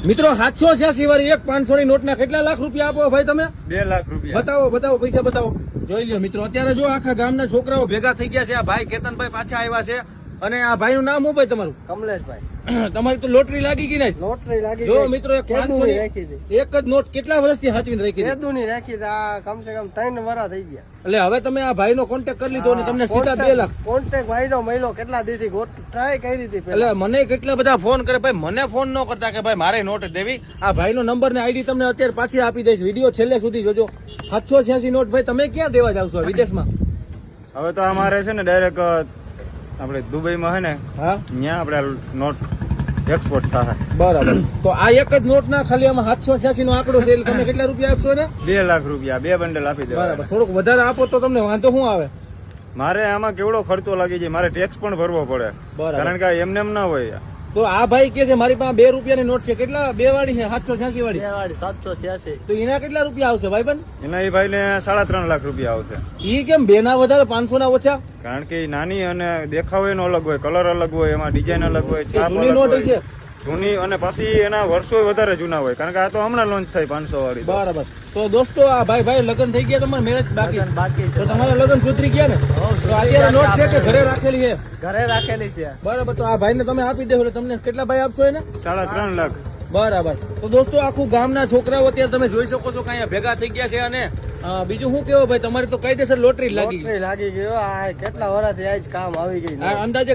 મિત્રો 786 વાળી એક 500 ની નોટના કેટલા લાખ રૂપિયા આપો ભાઈ તમે? 2 લાખ રૂપિયા. બતાવો પૈસા બતાવો. જોઈ લ્યો મિત્રો, અત્યારે જો આખા ગામના છોકરાઓ ભેગા થઈ ગયા છે. આ ભાઈ કેતનભાઈ પાછા આવ્યા છે. અને આ ભાઈનું નામ શું ભાઈ તમારું? કમલેશભાઈ. તમારી તો લોટરી લાગી ગઈ ને? લોટરી લાગી જો ગઈ. મિત્રો, એક 500 ની રાખી હતી. એક જ નોટ કેટલા વર્ષથી સાચવીને રાખી હતી? કેદુની રાખી હતી. આ કમસે કમ 3 વર્ષ થઈ ગયા. એટલે હવે તમે આ ભાઈનો કોન્ટેક્ટ કરી લીધો અને તમને સીધા 2 લાખ. કોન્ટેક્ટ ભાઈનો મહિલો કેટલા દીધી ટ્રાય કરી હતી પહેલા. એટલે મને કેટલા બધા ફોન કરે, ભાઈ મને ફોન ન કરતા કે ભાઈ મારે નોટ દેવી. આ ભાઈનો નંબર ને આઈડી તમને અત્યારે પાછી આપી દઈશ. વિડીયો છેલ્લે સુધી જોજો. 786 નોટ ભાઈ તમે ક્યાં દેવા જાવશો વિદેશમાં? હવે તો અમારે છે ને ડાયરેક્ટ આપણે દુબઈમાં છે ને હા, ત્યાં આપણે નોટ એક્સપોર્ટ થાય. બરાબર. તો આ એક જ નોટ ના ખાલી આમાં 786 નો આંકડો છે. એટલે તમે કેટલા રૂપિયા આપશો ને? 2 લાખ રૂપિયા 2 બંડલ આપી દેવા. બરાબર. થોડુંક વધારે આપો તો તમને વાંધો શું આવે? મારે આમાં કેવડો ખર્ચો લાગી જાય, મારે ટેક્સ પણ ભરવો પડે. બરાબર. કારણ કે એમને એમ ના હોય. તો આ ભાઈ કે છે મારી પાસે 2 રૂપિયાની નોટ છે. કેટલા? 2 વાળી છે? 786 વાળી? 786. તો એના કેટલા રૂપિયા આવશે ભાઈ બન? એના એ ભાઈને 3.5 લાખ રૂપિયા આવશે. ઈ કેમ 2 ના વધારે 500 ના ઓછા? કારણ કે ઈ નાની અને દેખાવ એનો અલગ હોય, કલર અલગ હોય, એમાં ડિઝાઇન અલગ હોય, એ છાપ જૂની અલગ નોટ હોય. છે. જૂની અને પાછી એના વર્ષો વધારે જૂના હોય. કારણ કે આ તો હમણાં લોન્ચ થઈ 500 વાળી. બરાબર. તો દોસ્તો આ ભાઈ લગ્ન થઈ ગયા, તમારે મેરેજ બાકી? બાકી તો તમારા લગ્ન સુધરી ગયા ને? તો અત્યારે નોટ છે કે ઘરે રાખેલી છે? ઘરે રાખેલી છે. બરાબર. તો આ ભાઈને તમે આપી દેવો એટલે તમને કેટલા ભાઈ આપશો એને? 3.5 લાખ. બરાબર. તો દોસ્તો આખું ગામના છોકરાઓ અત્યારે તમે જોઈ શકો છો કે અહીંયા ભેગા થઈ ગયા છે. અને બીજું શું કેવો ભાઈ, તમારી તો કાયદેસર લોટરી લાગી ગઈ. લોટરી લાગી ગયો. આ કેટલા વર્ષથી આ જ કામ આવી ગઈ. આ અંદાજે